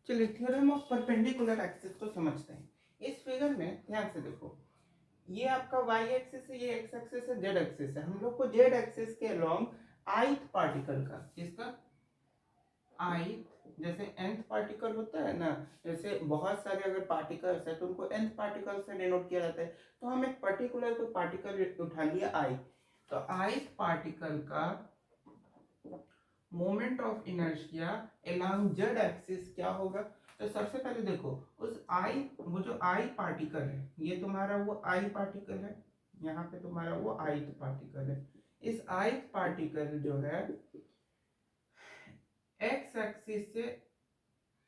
चलिए theorem of perpendicular axis को समझते हैं। इस फिगर में ध्यान से देखो, ये आपका y एक्सिस है, ये x एक्सिस है, z एक्सिस है। हम लोग को z एक्सिस के अलोंग ith पार्टिकल का, किसका ith, जैसे nth पार्टिकल होता है ना, जैसे बहुत सारे अगर पार्टिकल्स है तो उनको nth पार्टिकल से डिनोट किया जाता है। तो हम एक पर्टिकुलर कोई पार्टिकल उठा लिया i, तो ith पार्टिकल का moment of inertia along z axis क्या होगा। तो सबसे पहले देखो उस आई, वो जो आई पार्टिकल है, ये तुम्हारा वो आई पार्टिकल है, यहाँ पे तुम्हारा वो आई पार्टिकल है। इस आई पार्टिकल जो है एक्स एक्सिस से,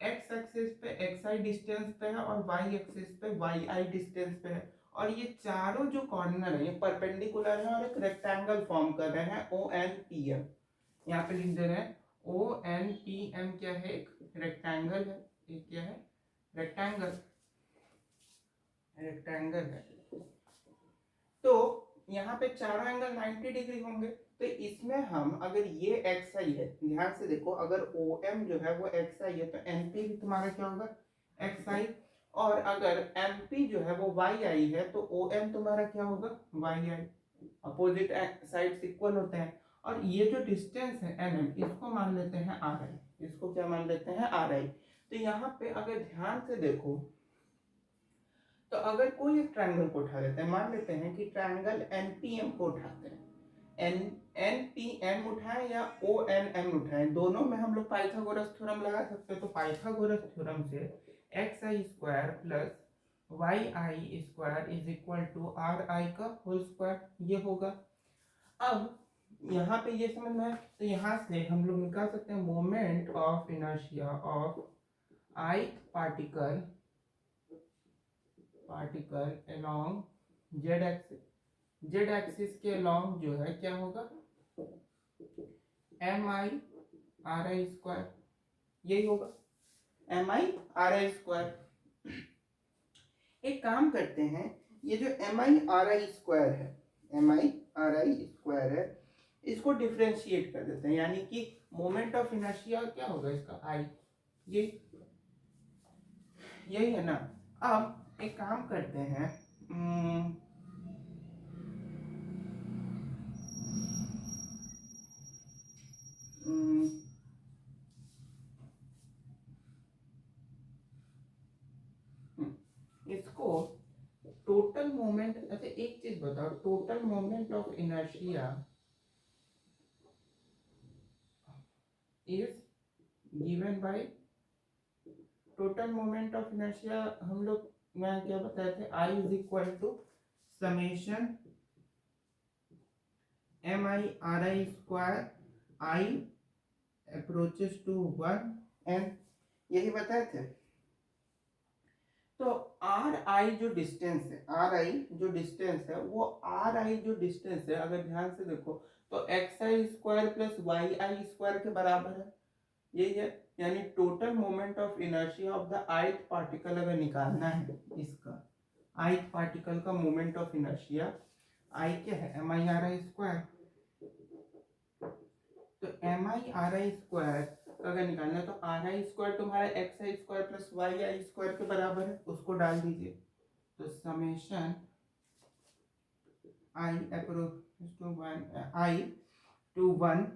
एक्स एक्सिस पे एक्स आई डिस्टेंस पे है और वाई एक्सिस पे वाई आई डिस्टेंस पे है। और ये चारों जो कॉर्नर है ये परपेंडिकुलर है और एक रेक्टेंगल फॉर्म कर रहे हैं ओ एन पी एम। यहाँ पे लिख दे रहे हैं ओ एन पी एम क्या है, एक रेक्टेंगल है। एक क्या है, रेक्टेंगल, रेक्टेंगल है। तो यहाँ पे चारों एंगल 90 डिग्री होंगे। तो इसमें हम अगर ये एक्स आई है, ध्यान से देखो, अगर ओ एम जो है वो एक्स आई है तो एन पी भी तुम्हारा क्या होगा, एक्स आई। और अगर एम पी जो है वो वाई आई है तो ओ एम तुम्हारा क्या होगा, वाई आई। अपोजिट साइड्स इक्वल होते हैं। और ये जो डिस्टेंस है एन एम, इसको मान लेते हैं आर आई। इसको क्या मान लेते हैं, आर आई। तो यहाँ पे अगर ध्यान से देखो, तो अगर कोई एक ट्रायंगल को उठा लेते हैं, मान लेते हैं कि ट्रायंगल एनपीएम को उठाते हैं, एन एन पी एम उठाएं या ओ एन एम उठाएं, दोनों में हम लोग पाइथागोरस थ्योरम लगा सकते हैं। तो पाइथागोरस थ्योरम से x i square plus y i square is equal to r i का होल स्क्वायर, ये होगा। अब यहाँ पे ये समझ में, तो यहाँ से हम लोग निकाल सकते हैं moment of inertia of i particle, particle along z axis. Z axis के अलोंग जो है क्या होगा, m i r i square, यही होगा, m i r i square. एक काम करते हैं, ये जो m i r i square है, m i r i square है, इसको डिफ्रेंशिएट कर देते हैं, यानी कि मोमेंट ऑफ इनर्शिया क्या होगा इसका, आई, ये यही है ना। अब एक काम करते हैं, इसको टोटल मोमेंट, अच्छा एक चीज बताओ, total moment of inertia is given by, total moment of inertia हम लोग मैं क्या बताए थे, I is equal to summation M i r i square, i approaches to 1 n, यही बताए थे। तो आर आई जो डिस्टेंस है, आर आई जो डिस्टेंस है, वो आर आई जो डिस्टेंस है, अगर ध्यान से देखो तो x i square plus y i square के बराबर है, यही है। यानी total moment of inertia of the ith particle अगर निकालना है, इसका ith पार्टिकल का मोमेंट ऑफ इनर्शिया, आई क्या है, m i r i square. तो m i r i square अगर निकालना है तो आर आई स्क्वायर तुम्हारा x i square plus y i square के बराबर है, उसको डाल दीजिए। तो summation i approach to 1 i to 1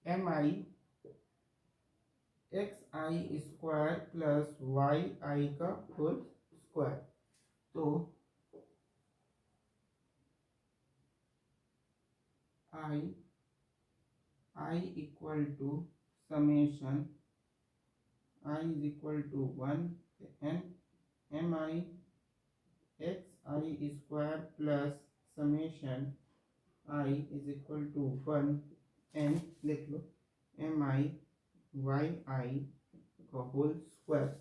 m I x i square plus y i का होल स्क्वायर। तो I equal to summation i is equal to 1 n m I x i square plus summation i is equal to 1 n, लिख लो, M I Y i का whole square,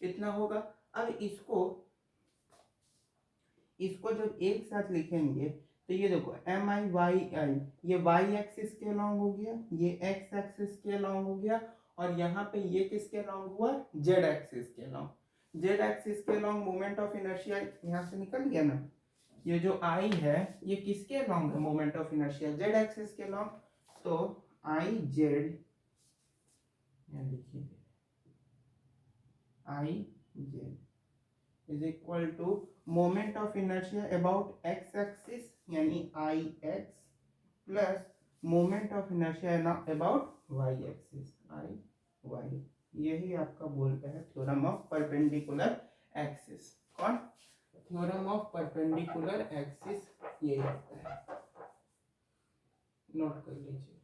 इतना होगा। अब इसको जब एक साथ लिखेंगे तो ये देखो एम आई वाई आई, ये वाई एक्सिस के अलॉन्ग हो गया, ये एक्स एक्सिस के अलॉन्ग हो गया, और यहाँ पे ये किसके अलॉन्ग हुआ, जेड एक्सिस के अलॉन्ग। जेड एक्सिस के अलॉन्ग मोमेंट ऑफ इनर्शिया यहाँ से निकल गया ना, ये जो आई है ये किसके अलॉन्ग है, moment of inertia z axis के अलॉन्ग। तो आई जेड, लिखिए I z is equal to moment of inertia about x axis यानी I x plus moment of inertia about y axis I y. यही आपका बोलता है theorem of perpendicular axis. कौन? Theorem of perpendicular axis ये होता है, नोट कर लीजिए।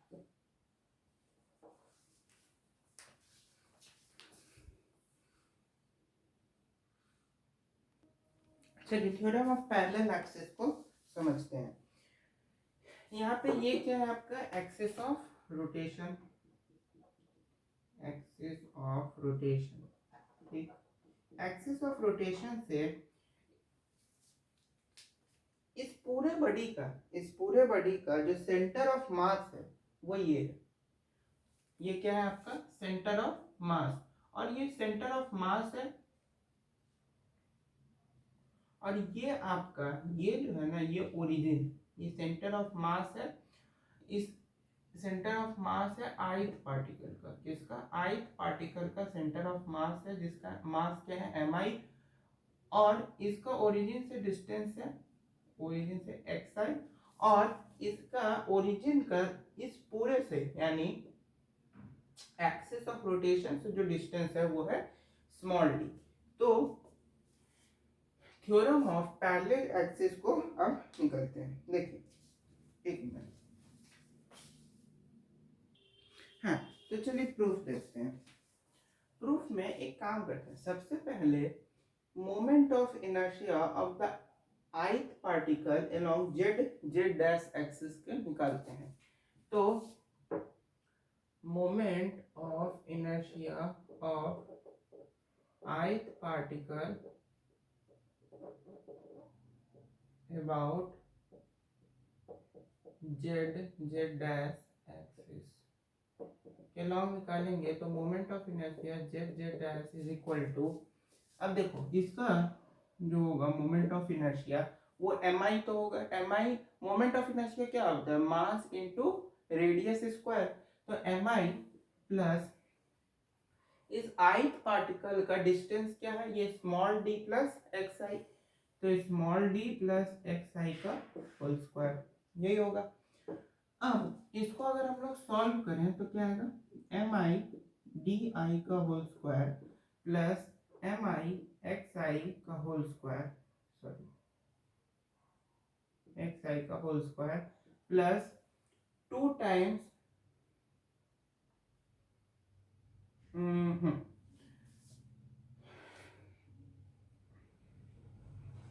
चलिए थ्योरम ऑफ पैरेलल एक्सिस को समझते हैं। यहाँ पे ये क्या है आपका axis of rotation, axis of rotation, ठीक। एक्सिस ऑफ रोटेशन से इस पूरे बॉडी का जो सेंटर ऑफ मास है वो ये है। ये क्या है आपका सेंटर ऑफ मास, और ये सेंटर ऑफ मास है, और ये आपका ये जो है ना ये ओरिजिन, ये सेंटर ऑफ मास है। इस सेंटर ऑफ मास है ith पार्टिकल का, किसका? ith पार्टिकल का सेंटर ऑफ मास है, जिसका मास क्या है mi, और इसका ओरिजिन से डिस्टेंस है, ओरिजिन से xi, और इसका ओरिजिन का इस पूरे से यानी एक्सिस ऑफ रोटेशन से जो डिस्टेंस है वो है स्मॉल d। तो थ्योरम ऑफ पैरेलल एक्सिस को अब निकालते हैं। देखिए एक मिनट, हाँ तो चलिए प्रूफ देखते हैं। प्रूफ में एक काम करते हैं, सबसे पहले moment of inertia of the ith particle along z dash axis के निकालते हैं। तो moment of inertia of ith particle about z dash axis के लॉन्ग निकालेंगे तो moment of inertia z dash is equal to, अब देखो इसका जो होगा मोमेंट ऑफ इनर्शिया वो mi तो होगा, mi मोमेंट ऑफ इनर्शिया क्या होता है मास इनटू रेडियस स्क्वायर। तो mi प्लस इस ith पार्टिकल का डिस्टेंस क्या है ये स्मॉल d प्लस xi, तो स्मॉल d प्लस xi का होल स्क्वायर यही होगा। अब इसको अगर हम लोग सॉल्व करें तो क्या आएगा mi di का whole square plus mi xi का होल स्क्वायर, सॉरी xi का whole square plus 2 times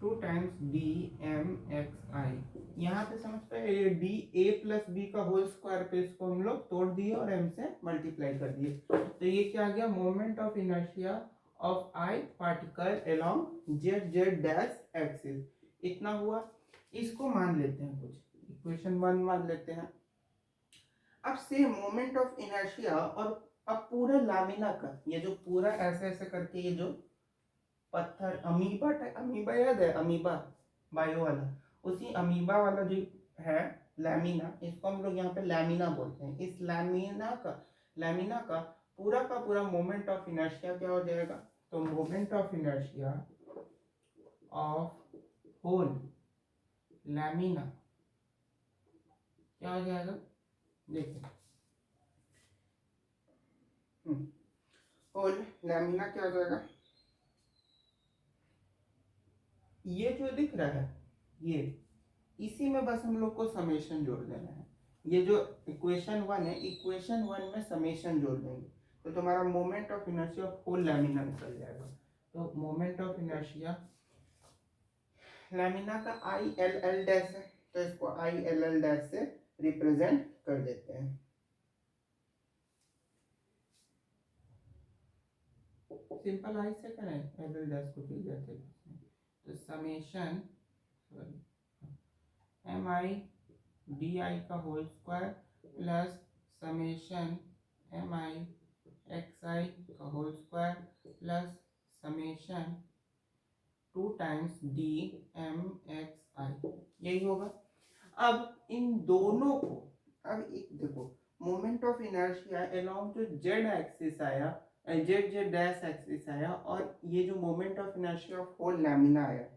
two times D M X I. यहाँ पे समझ पाए ये डी ए प्लस बी का होल स्क्वायर पे इसको हम लोग तोड़ दिए और एम से मल्टीप्लाई कर दिए, तो ये क्या आ गया moment of inertia of i particle along Z Z dash axis, इतना हुआ। इसको मान लेते हैं कुछ इक्वेशन 1 मान लेते हैं। अब से मोमेंट ऑफ इनर्शिया और अब पूरे लामिना का ये जो पूरा ऐसे ऐसे करके ये जो पत्थर अमीबा अमीबा याद है अमीबा बायो वाला, उसी अमीबा वाला जो है लैमिना, इसको हम लोग यहाँ पे लैमिना बोलते हैं। इस लैमिना का पूरा मोमेंट ऑफ इनर्शिया क्या हो जाएगा, तो moment of inertia of whole lamina क्या हो जाएगा, देखिए होल लैमिना क्या हो जाएगा, ये जो दिख रहा है ये, इसी में बस हम लोग को समेशन जोड़ देना है। ये जो इक्वेशन 1 है, इक्वेशन 1 में समेशन जोड़ देंगे तो तुम्हारा moment of inertia of whole lamina निकल जाएगा। तो मोमेंट ऑफ इनर्शिया लैमिना का आई एल एल डैश है, तो इसको आई एल एल डैश से रिप्रेजेंट कर देते हैं। सिंपल आई से करें एल एल डैश को फिर जाते हैं, तो summation M I D I का whole square plus summation M I x I का whole square plus summation 2 times D M X I, यही होगा। अब इन दोनों को अब एक देखो मोमेंट ऑफ इनर्शिया अलोंग जो जेड एक्सिस आया जेड जेड डैश एक्सिस आया और ये जो moment of inertia of whole lamina आया,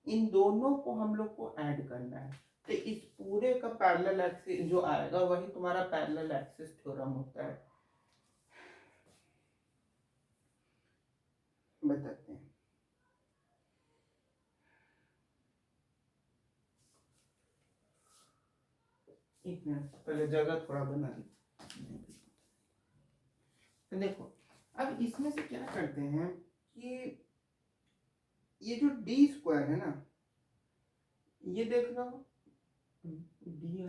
इन दोनों को हम लोग को ऐड करना है। तो इस पूरे का पैरेलल एक्सिस जो आएगा वही तुम्हारा पैरेलल एक्सिस थ्योरम होता है। बताते हैं। एक मिनट पहले जगह थोड़ा बना ली। तो देखो अब इसमें से क्या करते हैं कि ये जो डी स्क्वायर है ना, ये देख लो डी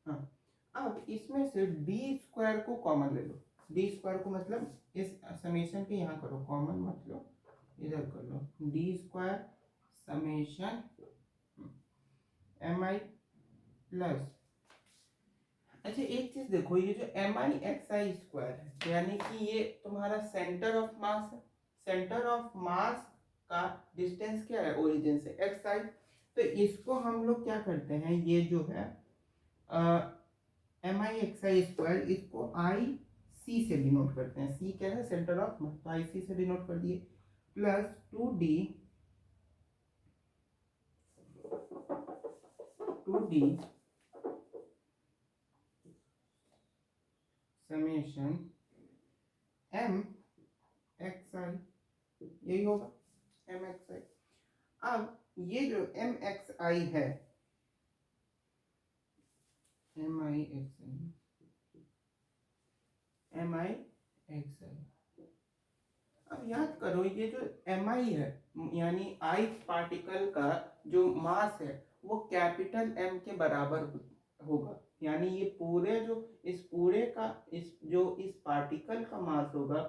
हाँ, अब इसमें से डी स्क्वायर को कॉमन ले लो। डी स्क्वायर को मतलब इस समेशन के यहाँ करो कॉमन, मतलब इधर कर लो डी स्क्वायर समेशन एम आई प्लस, अच्छा एक चीज देखो, ये जो m I x i square है यानी कि ये तुम्हारा सेंटर ऑफ मास है। सेंटर ऑफ मास का डिस्टेंस क्या है ओरिजिन से, एक्स आई। तो इसको हम लोग क्या करते हैं, ये जो है m I x i square, इसको आई सी से डिनोट करते हैं। सी क्या है, सेंटर ऑफ मास, तो आई सी से डिनोट कर दिए, plus 2D summation M X I, यही होगा एम एक्स आई। अब ये जो एम एक्स आई है, एम आई एक्स आई, एम आई एक्स आई, अब याद करो ये जो एम आई है यानी आई पार्टिकल का जो मास है वो कैपिटल एम के बराबर होगा। यानी ये पूरे जो इस पूरे का इस पार्टिकल का मास होगा,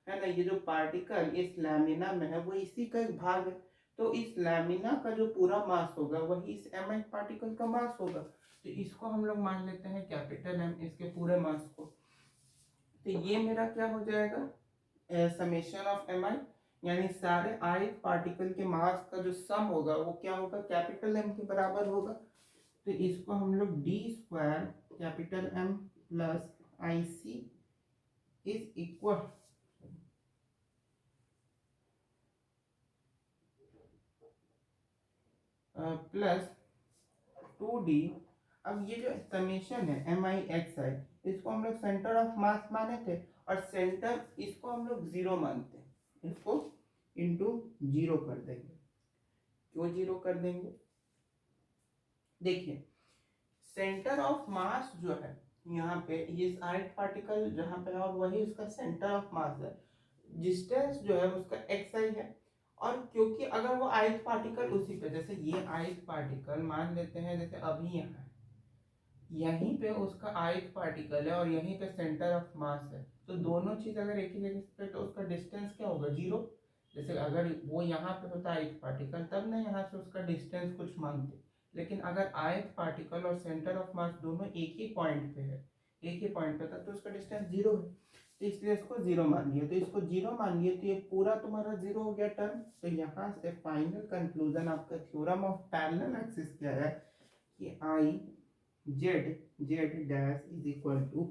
है ना, ये जो पार्टिकल इस लैमिना में है वो इसी का एक भाग है। तो इस लैमिना का जो पूरा मास होगा वही इस एम आई पार्टिकल का मास होगा। तो इसको हम लोग मान लेते हैं कैपिटल एम, इसके पूरे मास को। तो ये मेरा क्या हो जाएगा, समेशन ऑफ एम आई, यानी सारे आई पार्टिकल के मास का जो सम होगा वो क्या होगा, कैपिटल एम के बराबर होगा। तो इसको हम लोग d square capital M plus I c is equal plus 2D। अब ये जो समेशन है एम आई एक्स आई, इसको हम लोग सेंटर ऑफ मास माने थे और सेंटर इसको हम लोग जीरो मानते हैं, इसको इंटू जीरो कर देंगे। क्यों जीरो कर देंगे, देखिए सेंटर ऑफ मास जो है यहाँ पे ये आइट पार्टिकल जहाँ पे है और वही उसका सेंटर ऑफ मास है। डिस्टेंस जो है उसका एक्स आई है, और क्योंकि अगर वो आइट पार्टिकल उसी पे, जैसे ये आइट पार्टिकल मान लेते हैं जैसे अभी यहाँ यहीं पे उसका आइट पार्टिकल है और यहीं पे सेंटर ऑफ मास है, तो दोनों चीज अगर एक ही जगह पे तो उसका डिस्टेंस क्या होगा, जीरो। जैसे अगर वो यहाँ पे होता आइट पार्टिकल तब ना यहाँ से उसका डिस्टेंस कुछ मानते, लेकिन अगर आइट पार्टिकल और सेंटर ऑफ मास दोनों एक ही पॉइंट पे है, एक ही पॉइंट पे था, तो उसका डिस्टेंस जीरो है, तो इसलिए इसको जीरो मान लिया। तो इसको जीरो मान लिया तो ये पूरा तुम्हारा जीरो हो गया टर्म। तो यहाँ से फाइनल कंक्लूजन आपका थ्योरम ऑफ पैरेलल एक्सिस क्या है कि I z dash is equal to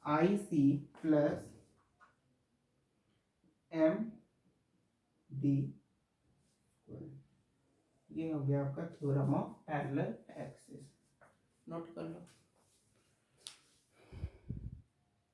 I c plus M d, ये हो गया आपका theorem of parallel axis. Note कर लो।